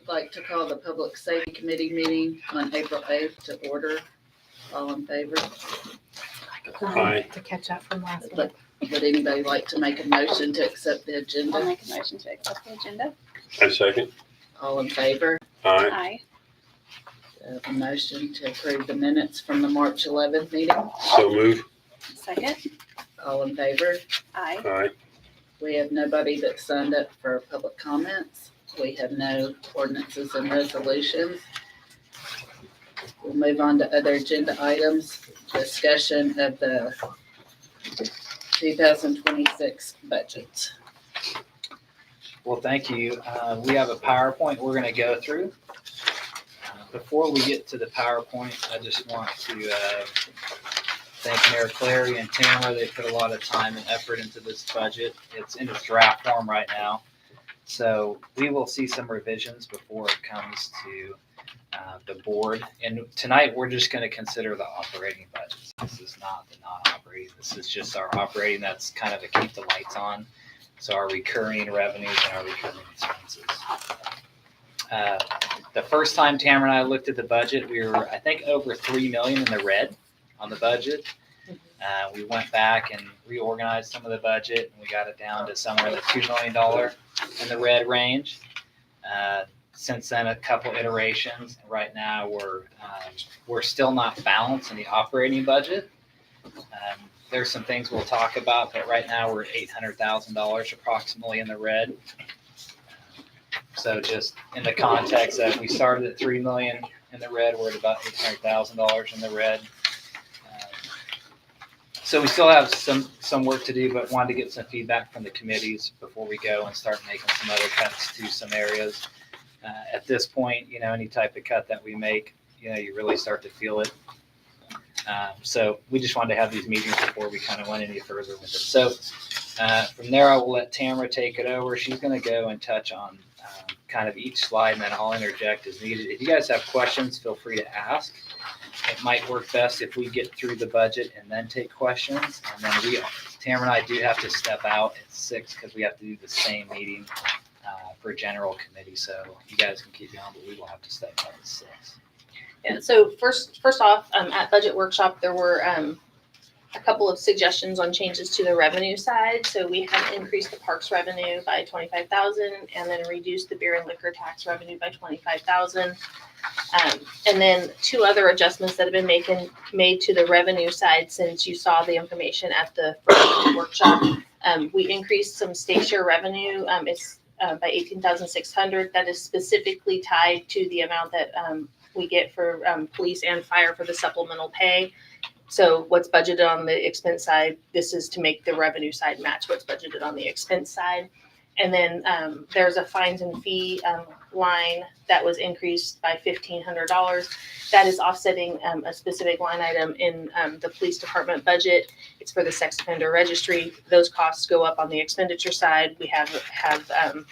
like to call the Public Safety Committee meeting on April 8th to order. All in favor? Aye. To catch up from last week. But would anybody like to make a motion to accept the I'll agenda? make a motion to accept the agenda. I second. All in favor? Aye. Aye. A motion to approve the minutes from the March 11th meeting. So move. Second. All in favor? Aye. Aye. We have nobody that signed up for public comments. We have no ordinances and resolutions. We'll move on to other agenda items. Discussion of the 2026 budget. Well, thank you. We have a PowerPoint we're going to go through. Before we get to the PowerPoint, I just want to thank Mayor Clary and Tamara. They put a lot of time and effort into this budget. It's in its draft form right now. So we will see some revisions before it comes to the board. And tonight, we're just going to consider the operating budgets. This is not the non-operating. This is just our operating. That's kind of a keep the lights on. So our recurring revenues and our recurring expenses. The first time Tamara and I looked at the budget, we were, I think, over $3 million in the red on the budget. We went back and reorganized some of the budget, and we got it down to somewhere in the $2 million in the red range. Since then, a couple iterations, and right now we're still not balanced in the operating budget. There's some things we'll talk about, but right now we're $800,000 approximately in the red. So just in the context that we started at $3 million in the red, we're at about $800,000 in the red. So we still have some work to do, but wanted to get some feedback from the committees before we go and start making some other cuts to some areas. At this point, any type of cut that we make, you really start to feel it. So we just wanted to have these meetings before we kind of went any further with it. So from there, I will let Tamara take it over. She's going to go and touch on kind of each slide, and then I'll interject as needed. If you guys have questions, feel free to ask. It might work best if we get through the budget and then take questions. And then Tamara and I do have to step out at 6 because we have to do the same meeting for general committee. So you guys can keep going, but we will have to step out at 6. Yeah, so first off, at budget workshop, there were a couple of suggestions on changes to the revenue side. So we have increased the parks revenue by $25,000 and then reduced the beer and liquor tax revenue by $25,000. And then 2 other adjustments that have been made to the revenue side since you saw the information at the first workshop. We increased some state share revenue. It's by $18,600. That is specifically tied to the amount that we get for police and fire for the supplemental pay. So what's budgeted on the expense side, this is to make the revenue side match what's budgeted on the expense side. And then there's a fines and fee line that was increased by $1,500. That is offsetting a specific line item in the police department budget. It's for the sex offender registry. Those costs go up on the expenditure side. We have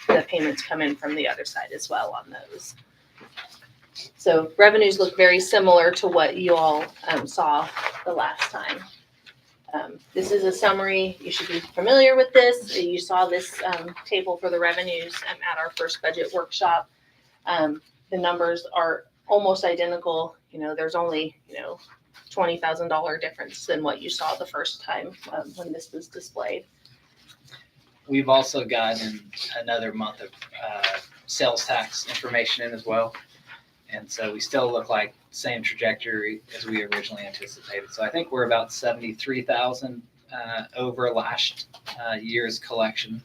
the payments come in from the other side as well on those. So revenues look very similar to what you all saw the last time. This is a summary. You should be familiar with this. You saw this table for the revenues at our first budget workshop. The numbers are almost identical. There's only, $20,000 difference than what you saw the first time when this was displayed. We've also gotten another month of sales tax information in as well. And so we still look like same trajectory as we originally anticipated. So I think we're about 73,000 over last year's collection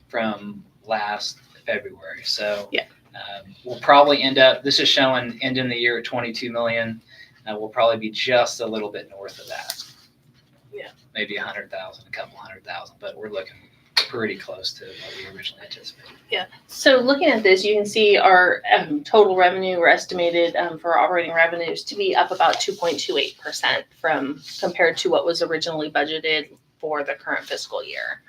from last February. So yeah. We'll probably end up, this is showing ending the year at 22 million. We'll probably be just a little bit north of that. Yeah. Maybe 100,000, a couple 100,000, but we're looking pretty close to what we originally anticipated. Yeah. So looking at this, you can see our total revenue were estimated for operating revenues to be up about 2.28% from compared to what was originally budgeted for the current fiscal year.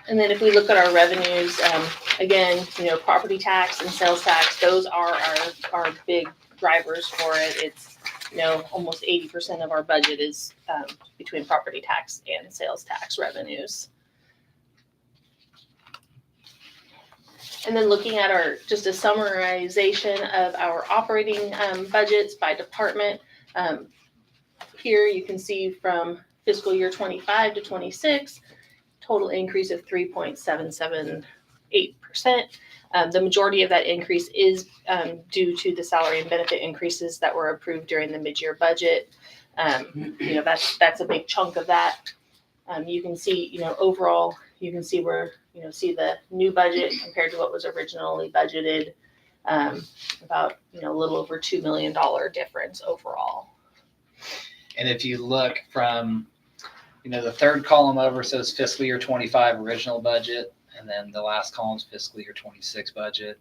And then if we look at our revenues, again, property tax and sales tax, those are our big drivers for it. It's, almost 80% of our budget is between property tax and sales tax revenues. And then looking at just a summarization of our operating budgets by department. Here you can see from fiscal year 25 to 26, total increase of 3.778%. The majority of that increase is due to the salary and benefit increases that were approved during the mid-year budget. That's a big chunk of that. You can see, overall, you can see where, see the new budget compared to what was originally budgeted, about, a little over $2 million difference overall. And if you look from, the third column over says fiscal year 25 original budget, and then the last column's fiscal year 26 budget.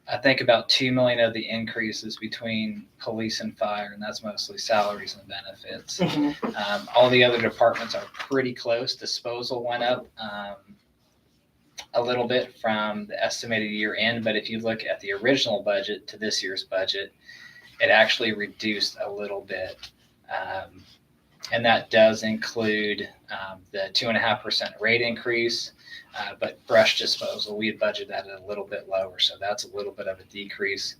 I think about $2 million of the increases between police and fire, and that's mostly salaries and benefits. All the other departments are pretty close. Disposal went up a little bit from the estimated year end, but if you look at the original budget to this year's budget, it actually reduced a little bit. And that does include the 2.5% rate increase, but brush disposal, we had budgeted that a little bit lower, so that's a little bit of a decrease.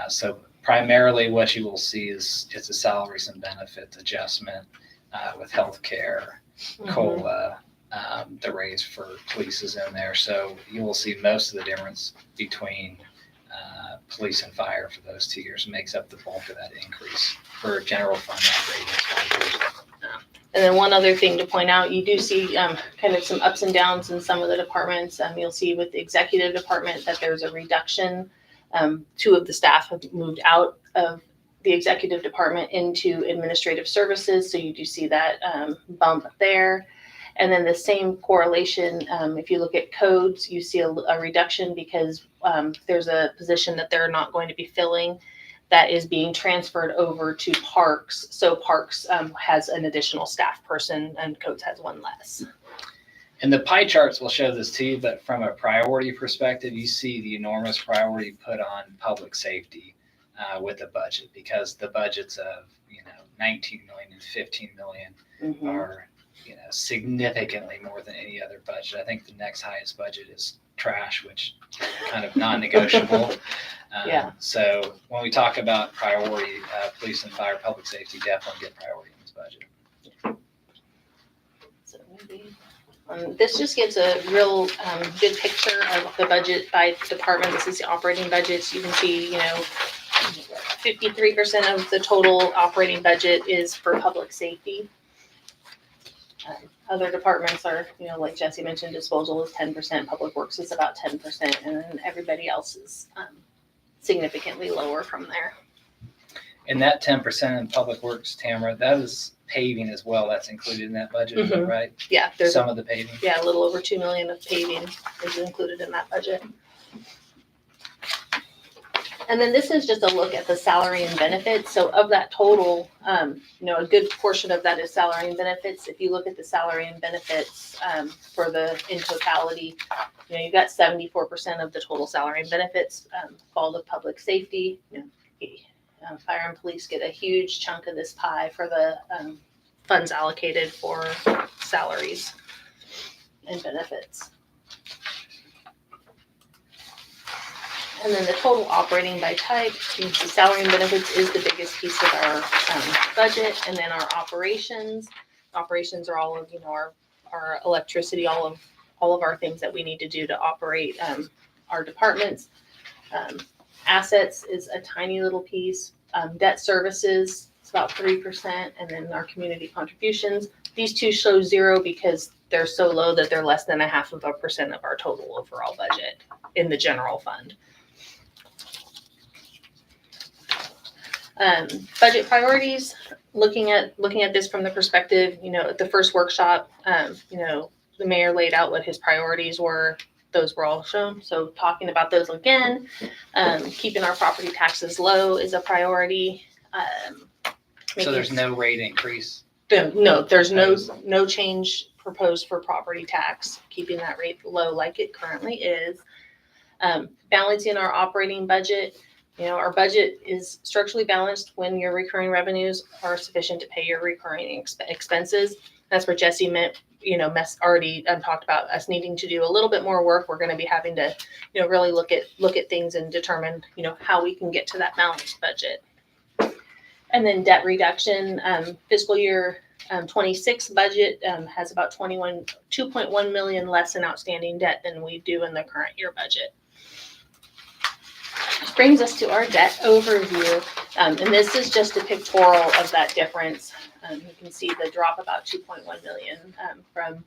So primarily what you will see is a salaries and benefits adjustment with healthcare, COLA, the raise for police is in there. So you will see most of the difference between police and fire for those 2 years makes up the bulk of that increase for general fund operating expenditures. And then one other thing to point out, you do see kind of some ups and downs in some of the departments. You'll see with the executive department that there's a reduction. 2 of the staff have moved out of the executive department into administrative services. So you do see that bump there. And then the same correlation, if you look at codes, you see a reduction because there's a position that they're not going to be filling that is being transferred over to Parks. So Parks has an additional staff person and Codes has one less. And the pie charts will show this to you, but from a priority perspective, you see the enormous priority put on public safety with the budget, because the budgets of 19 million and 15 million are significantly more than any other budget. I think the next highest budget is trash, which is kind of non-negotiable. Yeah. So when we talk about priority, police and fire, public safety definitely get priority in this budget. So maybe this just gives a real good picture of the budget by department. This is the operating budgets. You can see, 53% of the total operating budget is for public safety. Other departments are, like Jesse mentioned, disposal is 10%, public works is about 10%, and then everybody else is significantly lower from there. And that 10% in public works, Tamara, that is paving as well. That's included in that budget, is that right? Yeah, there's some of the paving. Yeah, a little over $2 million of paving is included in that budget. And then this is just a look at the salary and benefits. So of that total, a good portion of that is salary and benefits. If you look at the salary and benefits in totality, you've got 74% of the total salary and benefits fall to public safety. Fire and police get a huge chunk of this pie for the funds allocated for salaries and benefits. And then the total operating by type, you can see salary and benefits is the biggest piece of our budget. And then our operations are all of, our electricity, all of our things that we need to do to operate our departments. Assets is a tiny little piece. Debt services, it's about 3%. And then our community contributions, these two show 0 because they're so low that they're less than 0.5% of our total overall budget in the general fund. Budget priorities, looking at this from the perspective, at the first workshop, the mayor laid out what his priorities were. Those were all shown. So talking about those again, keeping our property taxes low is a priority. So there's no rate increase? No, there's no change proposed for property tax, keeping that rate low like it currently is. Balancing our operating budget. Our budget is structurally balanced when your recurring revenues are sufficient to pay your recurring expenses. That's what Jesse meant. already talked about us needing to do a little bit more work. We're going to be having to, really look at things and determine, how we can get to that balanced budget. And then debt reduction, fiscal year 26 budget has about 2.1 million less in outstanding debt than we do in the current year budget. Which brings us to our debt overview, and this is just a pictorial of that difference. You can see the drop about 2.1 million from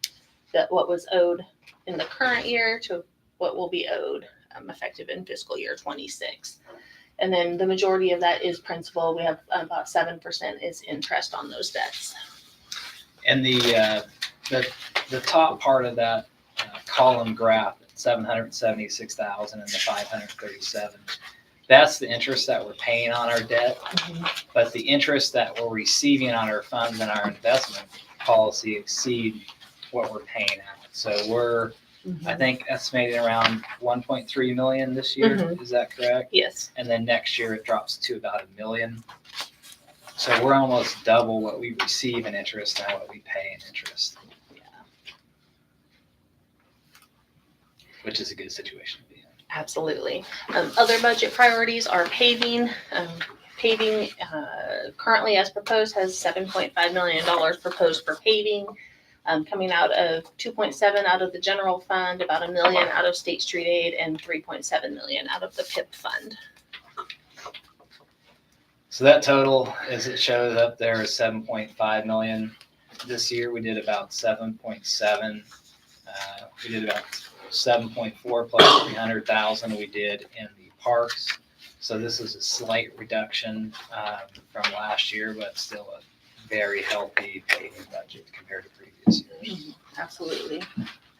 what was owed in the current year to what will be owed effective in fiscal year 26. And then the majority of that is principal. We have about 7% is interest on those debts. And the top part of that column graph, 776,000 and the 537, that's the interest that we're paying on our debt. Mm-hmm. But the interest that we're receiving on our funds and our investment policy exceed what we're paying out. So we're, I think, estimating around 1.3 million this year. Mhm. Is that correct? Yes. And then next year it drops to about $1 million. So we're almost double what we receive in interest and what we pay in interest. Yeah. Which is a good situation to be in. Absolutely. Other budget priorities are paving. Paving currently, as proposed, has $7.5 million proposed for paving, coming out of 2.7 out of the general fund, about $1 million out of State Street Aid, and 3.7 million out of the PIP fund. So that total, as it shows up there, is 7.5 million. This year we did about 7.7. We did about 7.4 plus 300,000 we did in the parks. So this is a slight reduction from last year, but still a very healthy paving budget compared to previous years. Absolutely.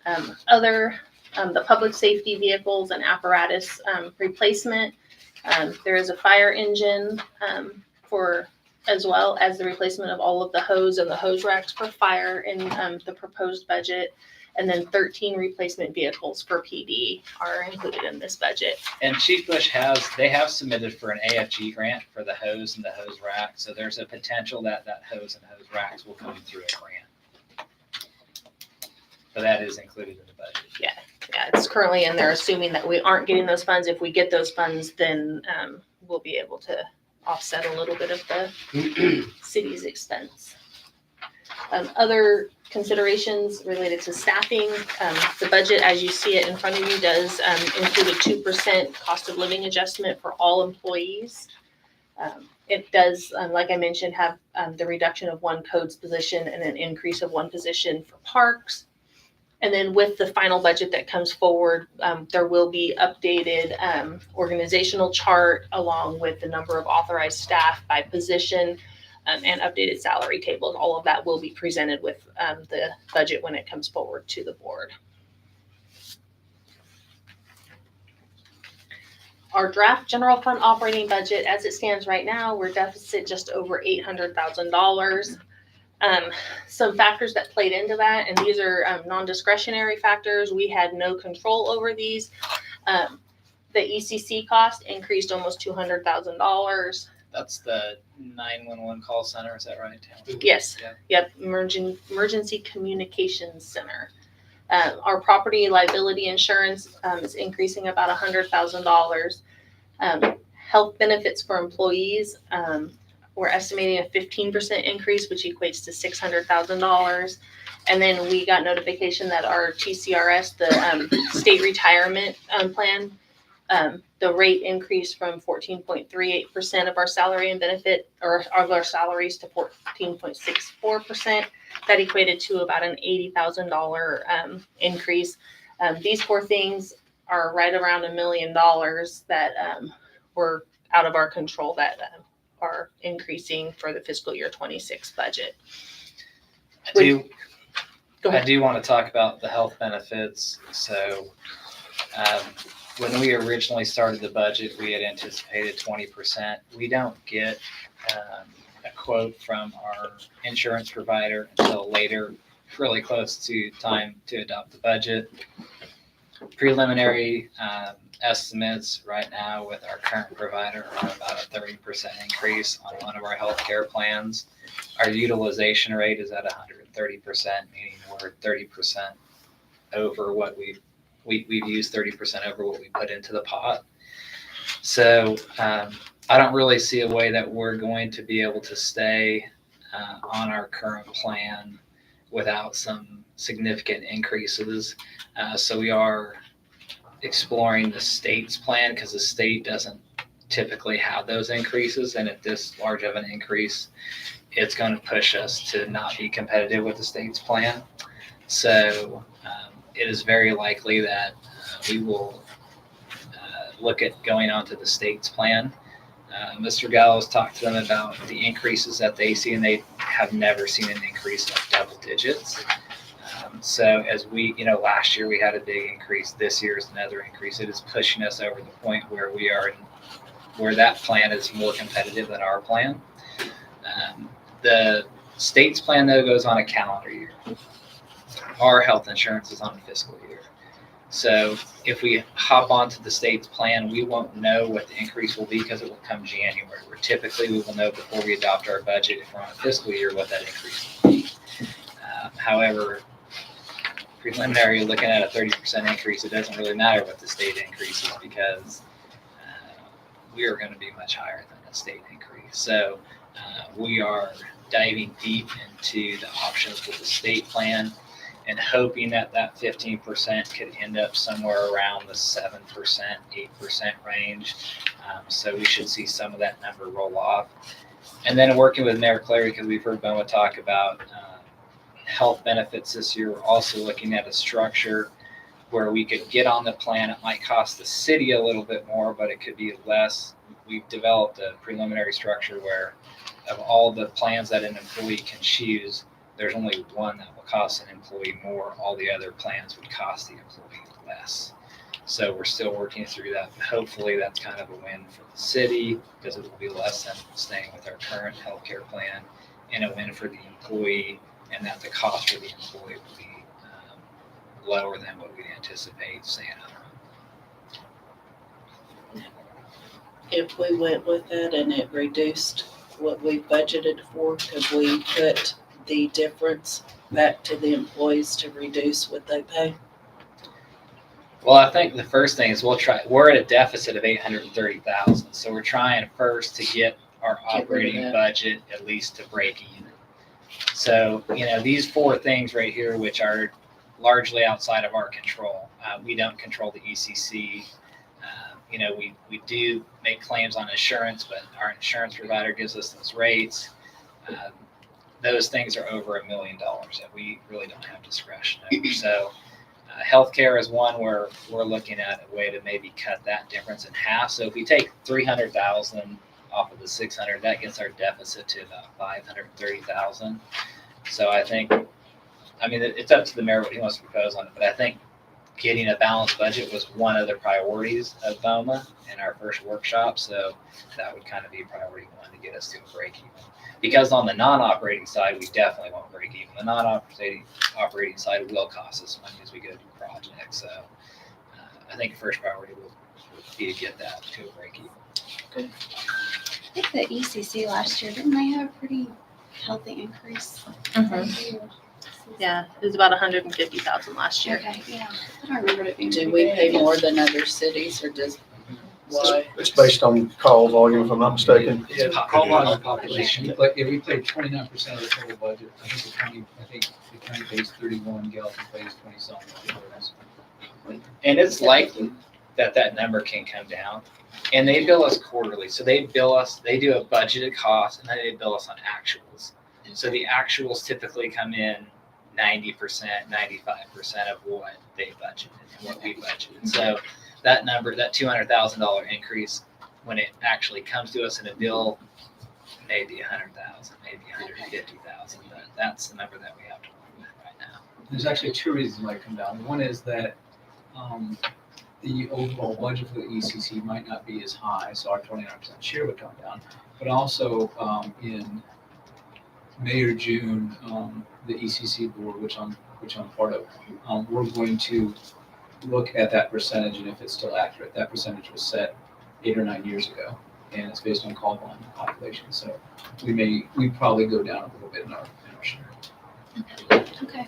The public safety vehicles and apparatus replacement. There is a fire engine as well as the replacement of all of the hose and the hose racks for fire in the proposed budget. And then 13 replacement vehicles for PD are included in this budget. And Chief Bush have submitted for an AFG grant for the hose and the hose rack. So there's a potential that hose and hose racks will come through a grant. So that is included in the budget. Yeah, it's currently in there, assuming that we aren't getting those funds. If we get those funds, then we'll be able to offset a little bit of the city's expense. Other considerations related to staffing. The budget, as you see it in front of you, does include a 2% cost of living adjustment for all employees. It does, like I mentioned, have the reduction of one codes position and an increase of one position for parks. And then with the final budget that comes forward, there will be updated organizational chart along with the number of authorized staff by position and updated salary tables. All of that will be presented with the budget when it comes forward to the board. Our draft general fund operating budget, as it stands right now, we're deficit just over $800,000. Some factors that played into that, and these are non-discretionary factors. We had no control over these. The ECC cost increased almost $200,000. That's the 911 call center, is that right? Yes. Yeah. Yep. Emergency Communications Center. Our property liability insurance is increasing about $100,000. Health benefits for employees, we're estimating a 15% increase, which equates to $600,000. And then we got notification that our TCRS, the state retirement plan, the rate increased from 14.38% of our salary and benefit, or of our salaries, to 14.64%. That equated to about an $80,000 increase. These four things are right around $1 million that were out of our control that are increasing for the fiscal year 26 budget. Go ahead. I do want to talk about the health benefits. So when we originally started the budget, we had anticipated 20%. We don't get a quote from our insurance provider until later, really close to time to adopt the budget. Preliminary estimates right now with our current provider are about a 30% increase on one of our healthcare plans. Our utilization rate is at 130%, meaning we're 30% over what we've used 30% over what we put into the pot. So I don't really see a way that we're going to be able to stay on our current plan without some significant increases. So we are exploring the state's plan because the state doesn't typically have those increases. And at this large of an increase, it's going to push us to not be competitive with the state's plan. So it is very likely that we will look at going on to the state's plan. Mr. Gallows talked to them about the increases that they see, and they have never seen an increase of double digits. So as we, last year we had a big increase. This year is another increase. It is pushing us over the point where we are, where that plan is more competitive than our plan. The state's plan, though, goes on a calendar year. Our health insurance is on a fiscal year. So if we hop onto the state's plan, we won't know what the increase will be because it will come January, where typically we will know before we adopt our budget, if we're on a fiscal year, what that increase will be. However, preliminary, looking at a 30% increase, it doesn't really matter what the state increase is because we are going to be much higher than the state increase. So we are diving deep into the options with the state plan and hoping that 15% could end up somewhere around the 7%, 8% range. So we should see some of that number roll off. And then working with Mayor Clary, because we've heard Boma talk about health benefits this year, we're also looking at a structure where we could get on the plan. It might cost the city a little bit more, but it could be less. We've developed a preliminary structure where of all the plans that an employee can choose, there's only one that will cost an employee more. All the other plans would cost the employee less. So we're still working through that. Hopefully that's kind of a win for the city because it will be less than staying with our current healthcare plan, and a win for the employee, and that the cost for the employee will be lower than what we'd anticipate staying home. If we went with it and it reduced what we budgeted for, could we put the difference back to the employees to reduce what they pay? Well, I think the first thing is we're at a deficit of $830,000. So we're trying first to get our operating budget at least to break even. So, these four things right here, which are largely outside of our control. We don't control the ECC. We do make claims on insurance, but our insurance provider gives us those rates. Those things are over $1 million that we really don't have discretion over. So healthcare is one where we're looking at a way to maybe cut that difference in half. So if we take $300,000 off of the $600,000, that gets our deficit to about $530,000. So I think, it's up to the mayor what he wants to propose on it, but I think getting a balanced budget was one of the priorities of BOMA in our first workshop. So that would kind of be priority one to get us to a break even. Because on the non-operating side, we definitely won't break even. The non-operating side will cost us money as we go through projects. So I think first priority will be to get that to a break even. I think the ECC last year, didn't they have a pretty healthy increase? Yeah, it was about $150,000 last year. Okay, yeah. I don't remember it being. Do we pay more than other cities, or just why? It's based on call volume, if I'm not mistaken. Yeah, Call volume population. But if we paid 29% of the total budget, I think the county pays 31, Gallatin pays 20-something. And it's likely that number can come down. And they bill us quarterly. So they do a budgeted cost, and then they bill us on actuals. So the actuals typically come in 90%, 95% of what they budgeted and what we budgeted. So that number, that $200,000 increase, when it actually comes to us in a bill, maybe $100,000, maybe $150,000. But that's the number that we have to work with right now. There's actually two reasons why it come down. One is that the overall budget for the ECC might not be as high, so our 29% share would come down. But also in May or June, the ECC board, which I'm part of, we're going to look at that percentage and if it's still accurate. That percentage was set 8 or 9 years ago, and it's based on call volume population. So we probably go down a little bit in our share. Okay.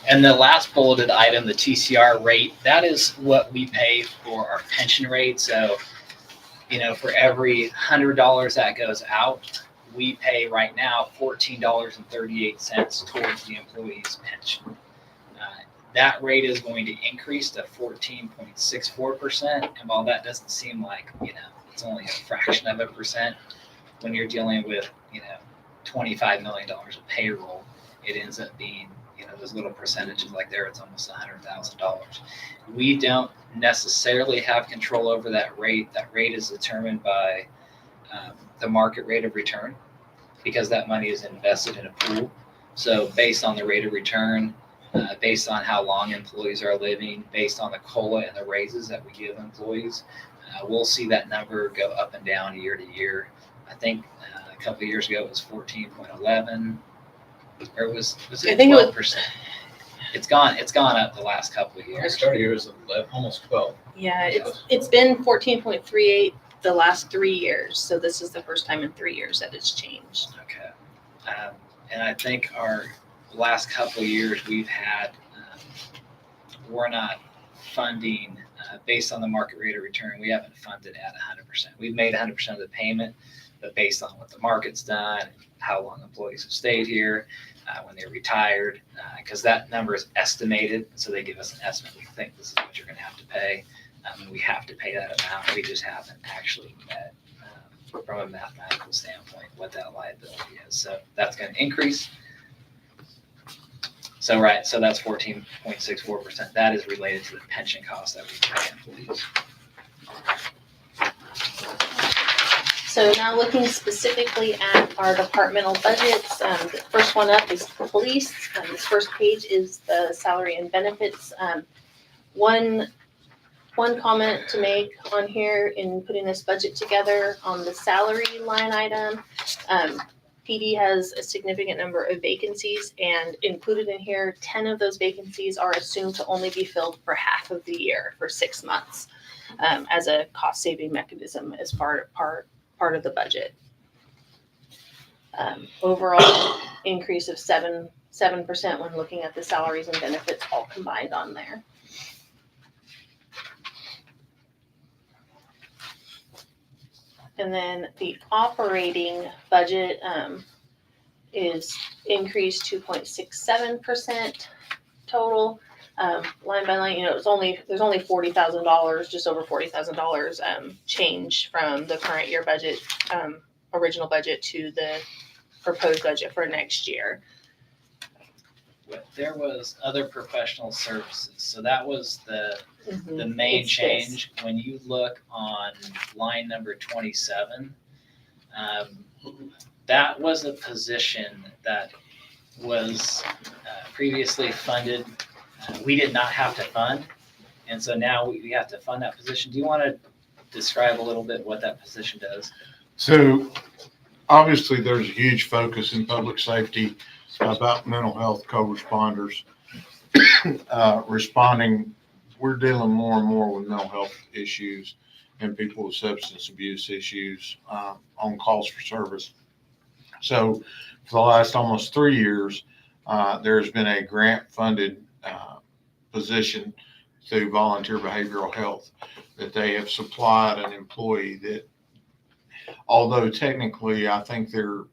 And the last bulleted item, the TCR rate, that is what we pay for our pension rate. So, for every $100 that goes out, we pay right now $14.38 towards the employee's pension. That rate is going to increase to 14.64%. And while that doesn't seem like, it's only a fraction of a percent, when you're dealing with, $25 million of payroll, it ends up being, those little percentages like there, it's almost $100,000. We don't necessarily have control over that rate. That rate is determined by the market rate of return, because that money is invested in a pool. So based on the rate of return, based on how long employees are living, based on the COLA and the raises that we give employees, we'll see that number go up and down year to year. I think a couple of years ago it was 14.11, or was I it think it was- 12%? It's gone up the last couple of I years. started here as 11, almost 12. Yeah, it's been 14.38 the last 3 years. So this is the first time in 3 years that it's changed. Okay. And I think our last couple of years we've had, we're not funding based on the market rate of return. We haven't funded at 100%. We've made 100% of the payment, but based on what the market's done, how long employees have stayed here, when they're retired, because that number is estimated. So they give us an estimate. We think this is what you're going to have to pay. And we have to pay that amount. We just haven't actually met, from a mathematical standpoint, what that liability is. So that's going to increase. So that's 14.64%. That is related to the pension costs that we pay employees. So now looking specifically at our departmental budgets, the first one up is police. This first page is the salary and benefits. One comment to make on here in putting this budget together on the salary line item. PD has a significant number of vacancies, and included in here, 10 of those vacancies are assumed to only be filled for half of the year, for 6 months, as a cost-saving mechanism as part of the budget. Overall increase of 7% when looking at the salaries and benefits all combined on there. And then the operating budget is increased 2.67% total. Line by line, there's only $40,000, just over $40,000 change from the current year budget, original budget, to the proposed budget for next year. There was other professional services. So that was the main It's change. When you look on line number 27, that was a position that was previously funded. We did not have to fund, and so now we have to fund that position. Do you want to describe a little bit what that position does? So obviously there's a huge focus in public safety about mental health co-responders responding. We're dealing more and more with mental health issues and people with substance abuse issues on calls for service. So for the last almost 3 years, there's been a grant-funded position through Volunteer Behavioral Health that they have supplied an employee that, although technically I think their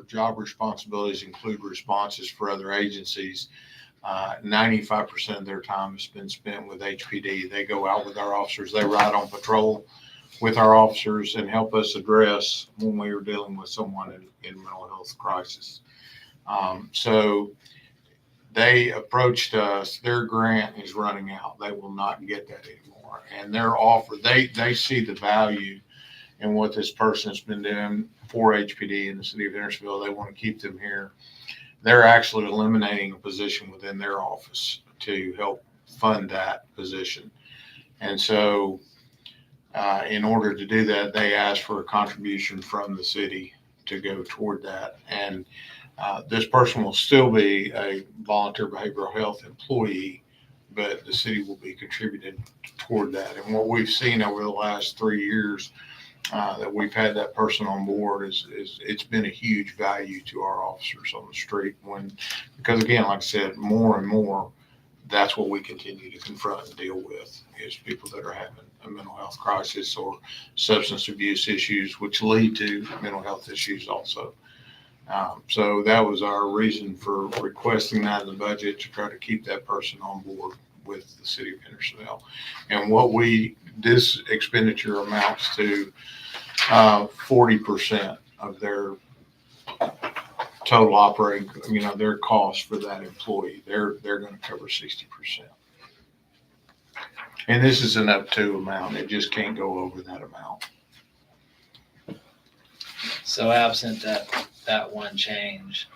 job responsibilities include responses for other agencies, 95% of their time has been spent with HPD. They go out with our officers. They ride on patrol with our officers and help us address when we are dealing with someone in mental health crisis. So they approached us. Their grant is running out. They will not get that anymore. And their offer, they see the value in what this person has been doing for HPD in the city of Hendersonville. They want to keep them here. They're actually eliminating a position within their office to help fund that position. And so in order to do that, they asked for a contribution from the city to go toward that. And this person will still be a volunteer behavioral health employee, but the city will be contributing toward that. And what we've seen over the last 3 years that we've had that person on board is it's been a huge value to our officers on the street because again, like I said, more and more, that's what we continue to confront and deal with is people that are having a mental health crisis or substance abuse issues, which lead to mental health issues also. So that was our reason for requesting that in the budget to try to keep that person on board with the city of Hendersonville. And this expenditure amounts to 40% of their total operating, their cost for that employee. They're going to cover 60%. And this is an up to amount. It just can't go over that amount. So absent that one change,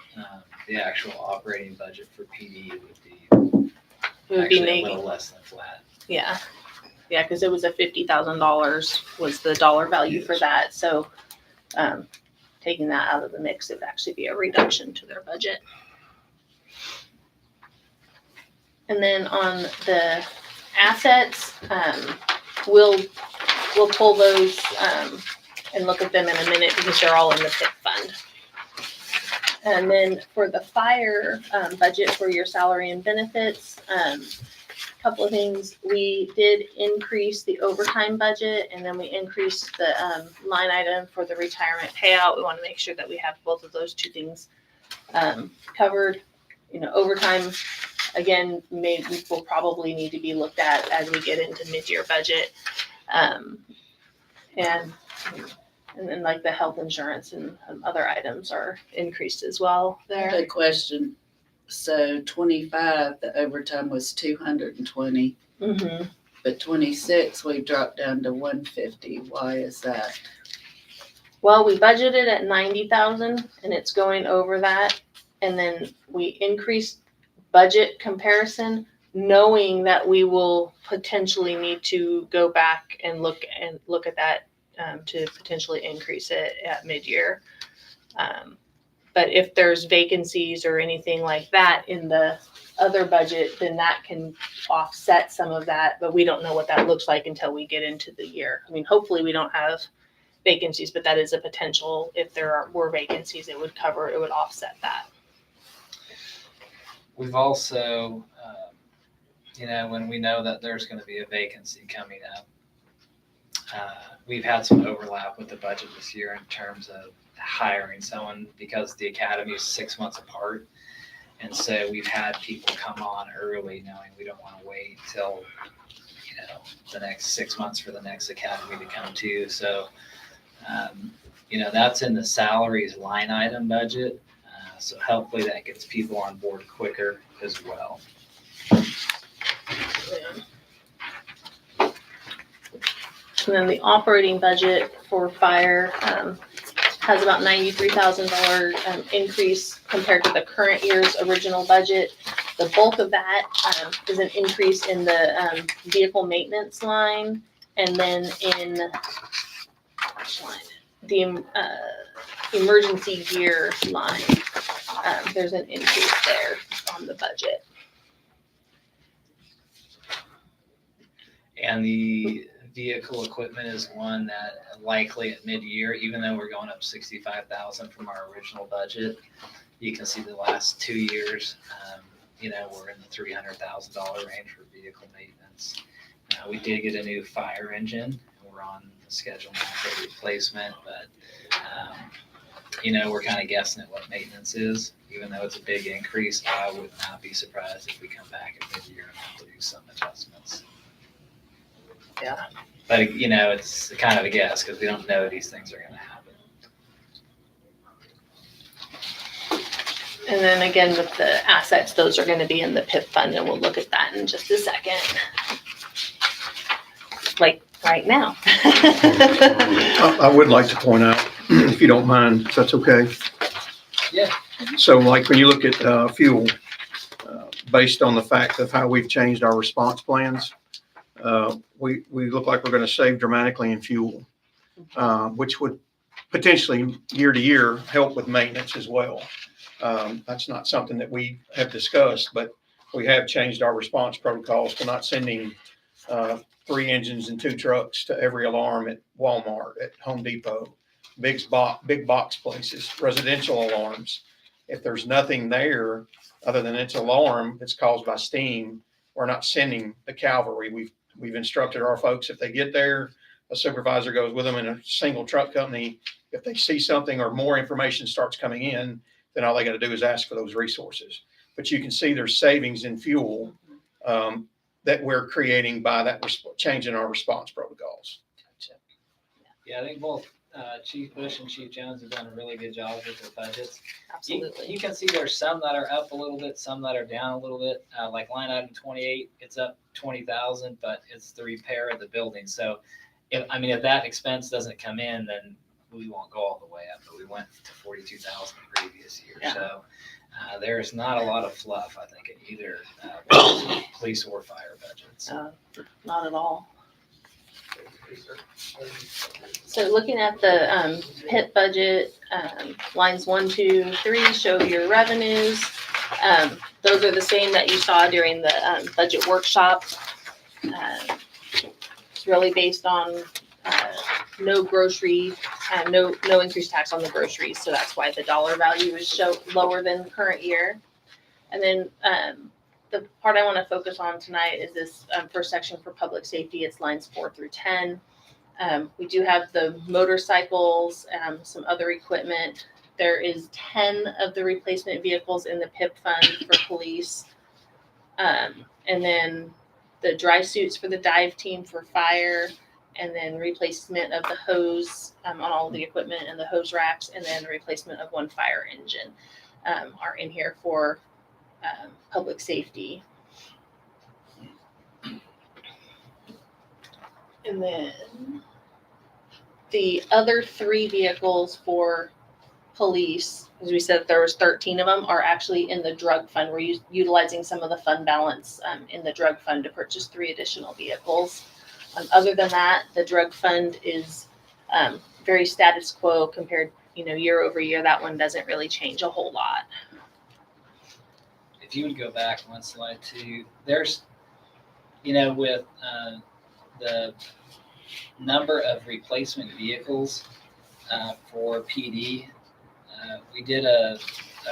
the actual operating budget for PD would be It would be actually a maybe, little less than flat. yeah. Yeah, because it was a $50,000 was the dollar value for that. So taking that out of the mix, it would actually be a reduction to their budget. And then on the assets, we'll pull those and look at them in a minute because they're all in the PIP fund. And then for the fire budget for your salary and benefits, couple of things. We did increase the overtime budget, and then we increased the line item for the retirement payout. We want to make sure that we have both of those two things covered. Overtime, again, will probably need to be looked at as we get into mid-year budget. And then like the health insurance and other items are increased as well there. Good question. So 25, the overtime was 220, Mm-hmm. but 26, we dropped down to 150. Why is that? Well, we budgeted at 90,000 and it's going over that. And then we increased budget comparison, knowing that we will potentially need to go back and look at that to potentially increase it at mid-year. But if there's vacancies or anything like that in the other budget, then that can offset some of that. But we don't know what that looks like until we get into the year. I mean, hopefully we don't have vacancies, but that is a potential. If there were vacancies, it would offset that. We've also, when we know that there's going to be a vacancy coming up, we've had some overlap with the budget this year in terms of hiring someone because the academy is 6 months apart. And so we've had people come on early knowing we don't want to wait till, the next 6 months for the next academy to come to. So, that's in the salaries line item budget. So hopefully that gets people on board quicker as well. And then the operating budget for fire has about $93,000 increase compared to the current year's original budget. The bulk of that is an increase in the vehicle maintenance line, and then in the emergency gear line, there's an increase there on the budget. And the vehicle equipment is one that likely at mid-year, even though we're going up 65,000 from our original budget, you can see the last 2 years, we're in the $300,000 range for vehicle maintenance. We did get a new fire engine, and we're on the schedule now for replacement, but we're kind of guessing at what maintenance is. Even though it's a big increase, I would not be surprised if we come back at mid-year and have to do some adjustments. Yeah. But, it's kind of a guess because we don't know these things are going to happen. And then again, with the assets, those are going to be in the PIP fund, and we'll look at that in just a second. Like right now. I would like to point out, if you don't mind, if that's okay. Yeah. So like when you look at fuel, based on the fact of how we've changed our response plans, we look like we're going to save dramatically in fuel, which would potentially year to year help with maintenance as well. That's not something that we have discussed, but we have changed our response protocols to not sending 3 engines and 2 trucks to every alarm at Walmart, at Home Depot, big box places, residential alarms. If there's nothing there other than its alarm that's caused by steam, we're not sending the cavalry. We've instructed our folks, if they get there, a supervisor goes with them in a single truck company. If they see something or more information starts coming in, then all they got to do is ask for those resources. But you can see there's savings in fuel that we're creating by that change in our response protocols. Yeah, I think both Chief Bush and Chief Jones have done a really good job with their budgets. Absolutely. You can see there's some that are up a little bit, some that are down a little bit. Like line item 28, it's up 20,000, but it's the repair of the building. So, if that expense doesn't come in, then we won't go all the way up. But we went to 42,000 the previous year. Yeah. So there's not a lot of fluff, I think, in either police or fire budgets. Not at all. So looking at the PIP budget, lines 1, 2, 3 show your revenues. Those are the same that you saw during the budget workshop. It's really based on no grocery, no increased tax on the groceries. So that's why the dollar value is lower than the current year. And then the part I want to focus on tonight is this first section for public safety. It's lines 4 through 10. We do have the motorcycles, some other equipment. There is 10 of the replacement vehicles in the PIP fund for police. And then the dry suits for the dive team for fire, and then replacement of the hose on all of the equipment and the hose racks, and then the replacement of 1 fire engine are in here for public safety. And then the other 3 vehicles for police, as we said, there was 13 of them, are actually in the drug fund. We're utilizing some of the fund balance in the drug fund to purchase 3 additional vehicles. Other than that, the drug fund is very status quo compared, year over year. That one doesn't really change a whole lot. If you would go back one slide too, there's, with the number of replacement vehicles for PD, we did a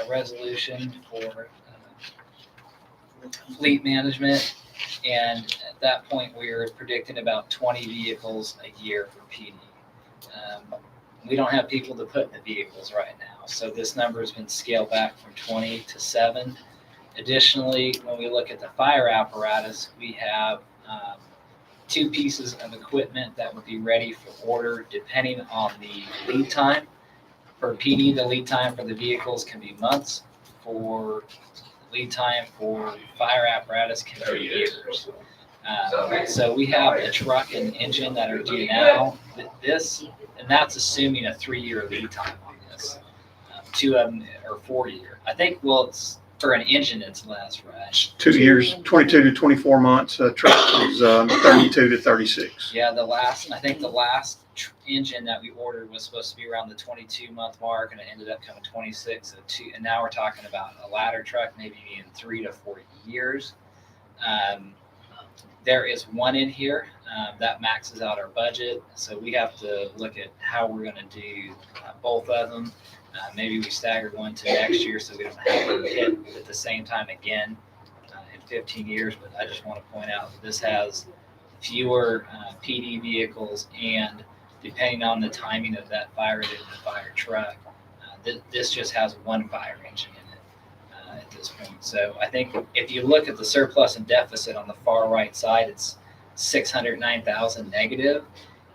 resolution for fleet management, and at that point we were predicting about 20 vehicles a year for PD. We don't have people to put in the vehicles right now, so this number has been scaled back from 20 to 7. Additionally, when we look at the fire apparatus, we have 2 pieces of equipment that would be ready for order depending on the lead time. For PD, the lead time for the vehicles can be months. For lead time for fire apparatus can be years. So we have a truck and engine that are due now. And that's assuming a 3-year lead time on this. 2 of them are 4-year. I think, it's for an engine, it's less, right? 2 years, 22 to 24 months. Truck is 32 to 36. Yeah, the last engine that we ordered was supposed to be around the 22-month mark, and it ended up coming 26. And now we're talking about a ladder truck maybe being 3 to 4 years. There is 1 in here that maxes out our budget, so we have to look at how we're going to do both of them. Maybe we stagger 1 to next year so we don't have to hit at the same time again in 15 years. But I just want to point out that this has fewer PD vehicles, and depending on the timing of that fire truck, this just has 1 fire engine in it at this point. So I think if you look at the surplus and deficit on the far right side, it's 609,000 negative,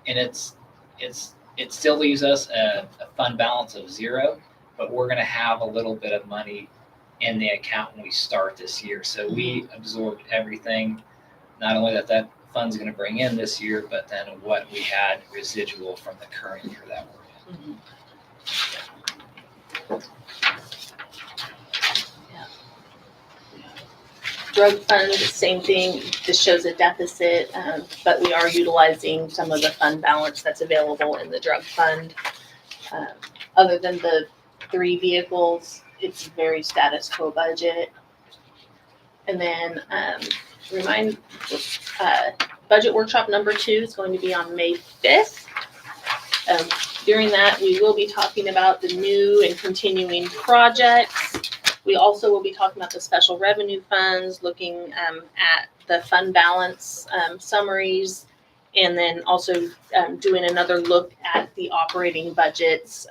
and it still leaves us a fund balance of 0, but we're going to have a little bit of money in the account when we start this year. So we absorbed everything, not only that fund's going to bring in this year, but then what we had residual from the current year that we're in. Drug fund, same thing. This shows a deficit, but we are utilizing some of the fund balance that's available in the drug fund. Other than the 3 vehicles, it's very status quo budget. And then, budget workshop number 2 is going to be on May 5th. During that, we will be talking about the new and continuing projects. We also will be talking about the special revenue funds, looking at the fund balance summaries, and then also doing another look at the operating budgets.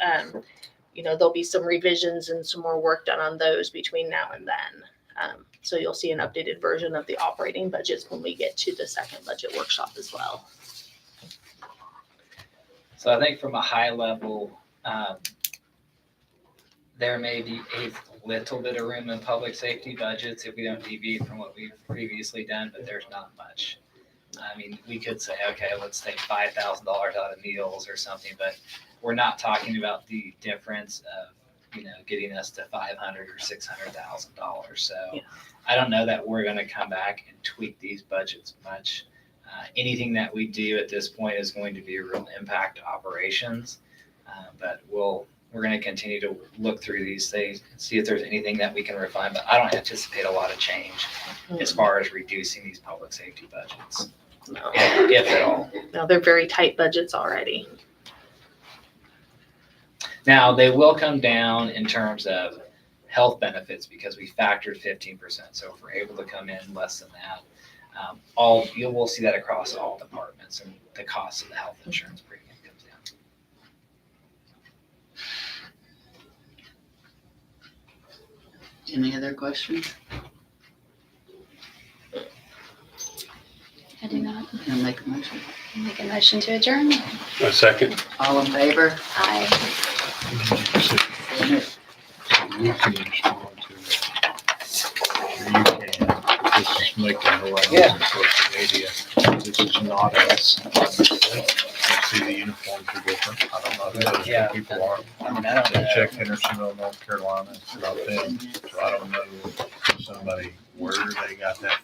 There'll be some revisions and some more work done on those between now and then. So you'll see an updated version of the operating budgets when we get to the second budget workshop as well. So I think from a high level, there may be a little bit of room in public safety budgets if we don't deviate from what we've previously done, but there's not much. I mean, we could say, okay, let's take $5,000 out of meals or something, but we're not talking about the difference of, getting us to $500,000 or $600,000. So Yeah. I don't know that we're going to come back and tweak these budgets much. Anything that we do at this point is going to be a real impact to operations, but we're going to continue to look through these things and see if there's anything that we can refine, but I don't anticipate a lot of change as far as reducing these public safety budgets, No, if at all. no, they're very tight budgets already. Now, they will come down in terms of health benefits because we factored 15%. So if we're able to come in less than that, you will see that across all departments, and the cost of the health insurance premium comes down. Any other questions? I do not. I'll make a motion. Make a motion to adjourn. A second. All in favor? Aye. You can respond to it. You can. This is making headlines Yeah. on social media. This is not us. You see the uniforms are different. I don't know who those Yeah. people are. I mean, I don't know. Check Hendersonville, North Carolina. It's not them. So I don't know somebody where they got that